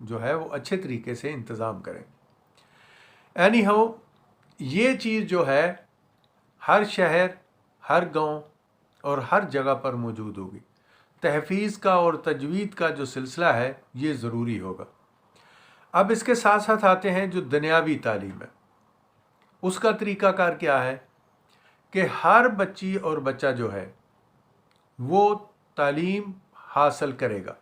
جو ہے وہ اچھے طریقے سے انتظام کریں۔ اینی ہاؤ یہ چیز جو ہے ہر شہر، ہر گاؤں اور ہر جگہ پر موجود ہوگی۔ تحفیظ کا اور تجوید کا جو سلسلہ ہے یہ ضروری ہوگا۔ اب اس کے ساتھ ساتھ آتے ہیں جو دنیاوی تعلیم ہے، اس کا طریقہ کار کیا ہے کہ ہر بچی اور بچہ جو ہے وہ تعلیم حاصل کرے گا۔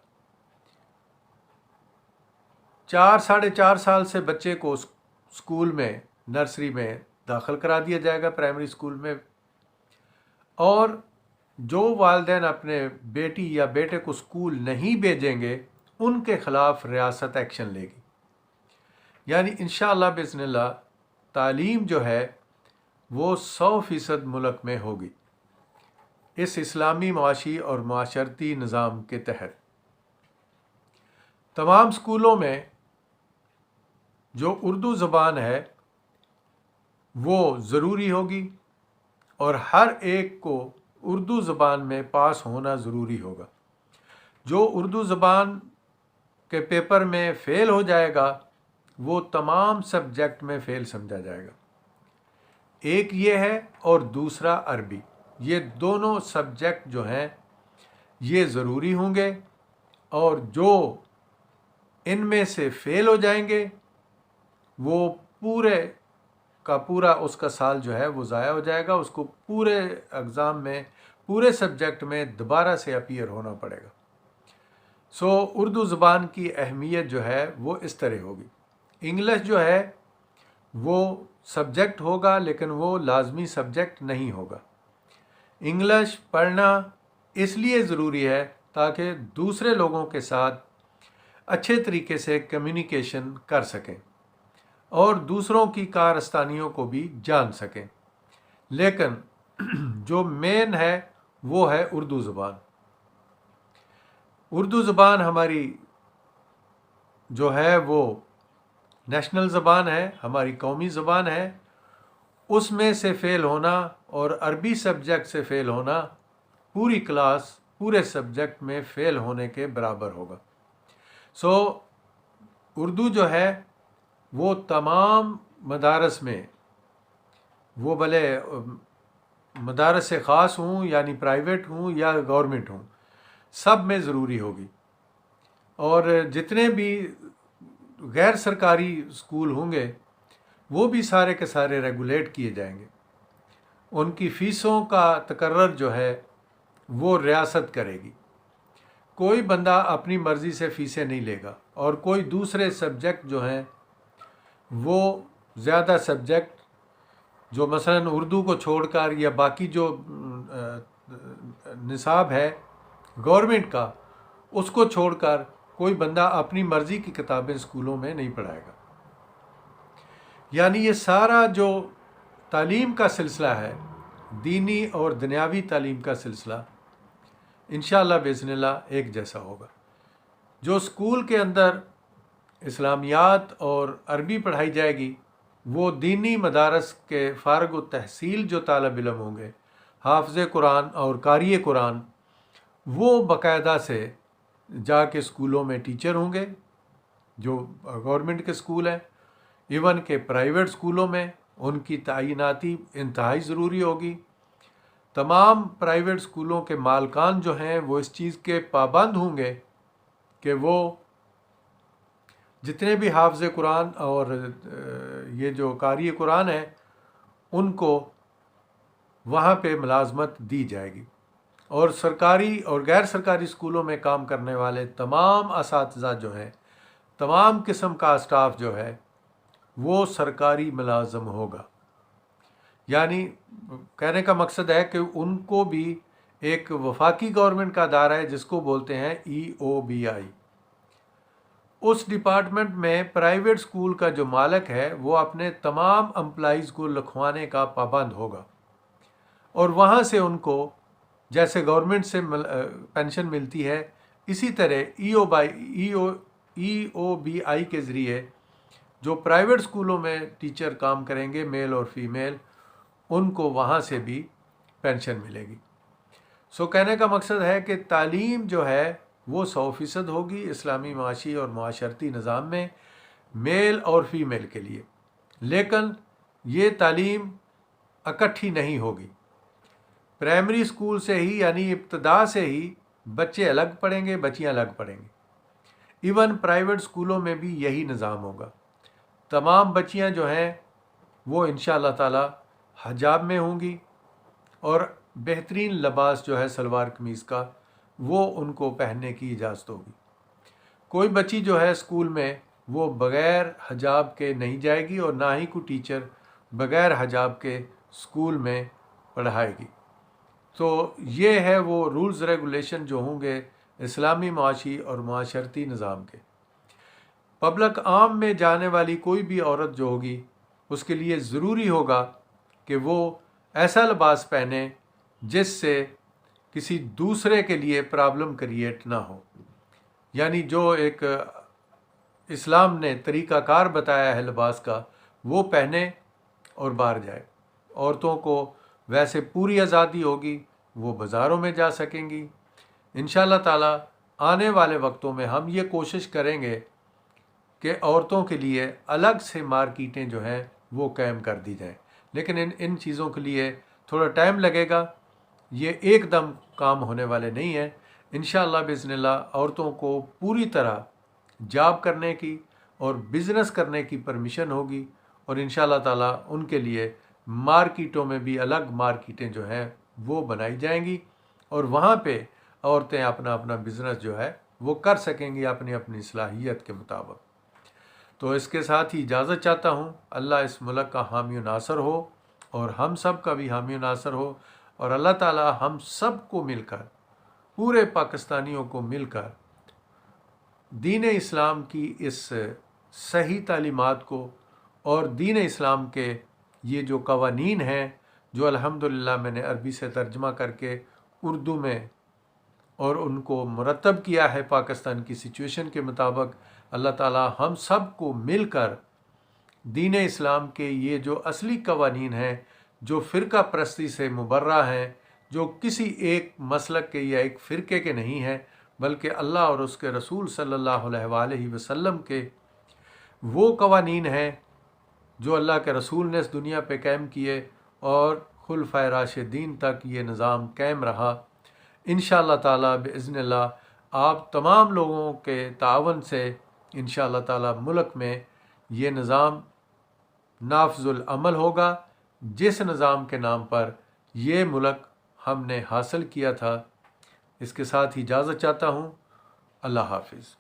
4 سے 4.5 سال سے بچے کو اسکول میں، نرسری میں داخل کرا دیا جائے گا، پرائمری اسکول میں، اور جو والدین اپنے بیٹی یا بیٹے کو اسکول نہیں بھیجیں گے ان کے خلاف ریاست ایکشن لے گی۔ یعنی انشاءاللہ باذن اللہ تعلیم جو ہے وہ 100% ملک میں ہوگی اس اسلامی معاشی اور معاشرتی نظام کے تحت۔ تمام اسکولوں میں جو اردو زبان ہے وہ ضروری ہوگی اور ہر ایک کو اردو زبان میں پاس ہونا ضروری ہوگا۔ جو اردو زبان کے پیپر میں فیل ہو جائے گا وہ تمام سبجیکٹ میں فیل سمجھا جائے گا۔ ایک یہ ہے اور دوسرا عربی، یہ دونوں سبجیکٹ جو ہیں یہ ضروری ہوں گے، اور جو ان میں سے فیل ہو جائیں گے وہ پورے کا پورا اس کا سال جو ہے وہ ضائع ہو جائے گا، اس کو پورے ایگزام میں، پورے سبجیکٹ میں دوبارہ سے اپیئر ہونا پڑے گا۔ سو اردو زبان کی اہمیت جو ہے وہ اس طرح ہوگی۔ انگلش جو ہے وہ سبجیکٹ ہوگا لیکن وہ لازمی سبجیکٹ نہیں ہوگا۔ انگلش پڑھنا اس لیے ضروری ہے تاکہ دوسرے لوگوں کے ساتھ اچھے طریقے سے کمیونیکیشن کر سکیں اور دوسروں کی کارستانیوں کو بھی جان سکیں، لیکن جو مین ہے وہ ہے اردو زبان۔ اردو زبان ہماری جو ہے وہ نیشنل زبان ہے، ہماری قومی زبان ہے، اس میں سے فیل ہونا اور عربی سبجیکٹ سے فیل ہونا پوری کلاس، پورے سبجیکٹ میں فیل ہونے کے برابر ہوگا۔ سو اردو جو ہے وہ تمام مدارس میں، وہ بھلے مدارس خاص ہوں یعنی پرائیویٹ ہوں یا گورنمنٹ ہوں، سب میں ضروری ہوگی۔ اور جتنے بھی غیر سرکاری اسکول ہوں گے وہ بھی سارے کے سارے ریگولیٹ کیے جائیں گے۔ ان کی فیسوں کا تقرر جو ہے وہ ریاست کرے گی۔ کوئی بندہ اپنی مرضی سے فیسیں نہیں لے گا، اور کوئی دوسرے سبجیکٹ جو ہیں وہ زیادہ سبجیکٹ جو مثلا اردو کو چھوڑ کر یا باقی جو نصاب ہے گورنمنٹ کا اس کو چھوڑ کر کوئی بندہ اپنی مرضی کی کتابیں اسکولوں میں نہیں پڑھائے گا۔ یعنی یہ سارا جو تعلیم کا سلسلہ ہے، دینی اور دنیاوی تعلیم کا سلسلہ، انشاءاللہ باذن اللہ ایک جیسا ہوگا۔ جو اسکول کے اندر اسلامیات اور عربی پڑھائی جائے گی وہ دینی مدارس کے فارغ التحصیل جو طالب علم ہوں گے، حافظ قرآن اور قاری قرآن، وہ باقاعدہ سے جا کے اسکولوں میں ٹیچر ہوں گے جو گورنمنٹ کے اسکول ہیں۔ ایون کہ پرائیویٹ اسکولوں میں ان کی تعیناتی انتہائی ضروری ہوگی۔ تمام پرائیویٹ اسکولوں کے مالکان جو ہیں وہ اس چیز کے پابند ہوں گے کہ وہ جتنے بھی حافظ قرآن اور یہ جو قاری قرآن ہیں ان کو وہاں پہ ملازمت دی جائے گی، اور سرکاری اور غیر سرکاری اسکولوں میں کام کرنے والے تمام اساتذہ جو ہیں، تمام قسم کا اسٹاف جو ہے وہ سرکاری ملازم ہوگا۔ یعنی کہنے کا مقصد ہے کہ ان کو بھی ایک وفاقی گورنمنٹ کا ادارہ ہے جس کو بولتے ہیں EOBI۔ اس ڈپارٹمنٹ میں پرائیویٹ اسکول کا جو مالک ہے وہ اپنے تمام امپلائیز کو لکھوانے کا پابند ہوگا، اور وہاں سے ان کو جیسے گورنمنٹ سے پینشن ملتی ہے اسی طرح EOBI کے ذریعے جو پرائیویٹ اسکولوں میں ٹیچر کام کریں گے، میل اور فیمیل، ان کو وہاں سے بھی پینشن ملے گی۔ سو کہنے کا مقصد ہے کہ تعلیم جو ہے وہ 100% ہوگی اسلامی معاشی اور معاشرتی نظام میں میل اور فیمیل کے لیے، لیکن یہ تعلیم اکٹھی نہیں ہوگی۔ پرائمری اسکول سے ہی یعنی ابتدا سے ہی بچے الگ پڑھیں گے، بچیاں الگ پڑھیں گے۔ ایون پرائیویٹ اسکولوں میں بھی یہی نظام ہوگا۔ تمام بچیاں جو ہیں وہ انشاءاللہ تعالی حجاب میں ہوں گی، اور بہترین لباس جو ہے سلوار قمیص کا وہ ان کو پہننے کی اجازت ہوگی۔ کوئی بچی جو ہے اسکول میں وہ بغیر حجاب کے نہیں جائے گی، اور نہ ہی کوئی ٹیچر بغیر حجاب کے اسکول میں پڑھائے گی۔ تو یہ ہے وہ رولز ریگولیشن جو ہوں گے اسلامی معاشی اور معاشرتی نظام کے۔ پبلک عام میں جانے والی کوئی بھی عورت جو ہوگی اس کے لیے ضروری ہوگا کہ وہ ایسا لباس پہنے جس سے کسی دوسرے کے لیے پرابلم کریٹ نہ ہو، یعنی جو ایک اسلام نے طریقہ کار بتایا ہے لباس کا وہ پہنے اور باہر جائے۔ عورتوں کو ویسے پوری آزادی ہوگی، وہ بازاروں میں جا سکیں گی۔ انشاءاللہ تعالی آنے والے وقتوں میں ہم یہ کوشش کریں گے کہ عورتوں کے لیے الگ سے مارکیٹیں جو ہیں وہ قائم کر دی جائیں، لیکن ان چیزوں کے لیے تھوڑا ٹائم لگے گا، یہ ایک دم کام ہونے والے نہیں ہیں۔ انشاءاللہ باذن اللہ عورتوں کو پوری طرح جاب کرنے کی اور بزنس کرنے کی پرمیشن ہوگی، اور انشاءاللہ تعالی ان کے لیے مارکیٹوں میں بھی الگ مارکیٹیں جو ہیں وہ بنائی جائیں گی، اور وہاں پہ عورتیں اپنا اپنا بزنس جو ہے وہ کر سکیں گی اپنی اپنی صلاحیت کے مطابق۔ تو اس کے ساتھ ہی اجازت چاہتا ہوں۔ اللہ اس ملک کا حامی و ناصر ہو، اور ہم سب کا بھی حامی و ناصر ہو، اور اللہ تعالی ہم سب کو مل کر، پورے پاکستانیوں کو مل کر دین اسلام کی اس صحیح تعلیمات کو اور دین اسلام کے یہ جو قوانین ہیں جو الحمدللہ میں نے عربی سے ترجمہ کر کے اردو میں اور ان کو مرتب کیا ہے پاکستان کی سچویشن کے مطابق، اللہ تعالی ہم سب کو مل کر دین اسلام کے یہ جو اصلی قوانین ہیں جو فرقہ پرستی سے مبرہ ہیں، جو کسی ایک مسلک کے یا ایک فرقے کے نہیں ہیں، بلکہ اللہ اور اس کے رسول صلی اللہ علیہ وآلہ وسلم کے وہ قوانین ہیں جو اللہ کے رسول نے اس دنیا پہ قائم کیے، اور خلفائے راشدین تک یہ نظام قائم رہا۔ انشاءاللہ تعالی باذن اللہ آپ تمام لوگوں کے تعاون سے انشاءاللہ تعالی ملک میں یہ نظام نافذ العمل ہوگا، جس نظام کے نام پر یہ ملک ہم نے حاصل کیا تھا۔ اس کے ساتھ ہی اجازت چاہتا ہوں۔ اللہ حافظ۔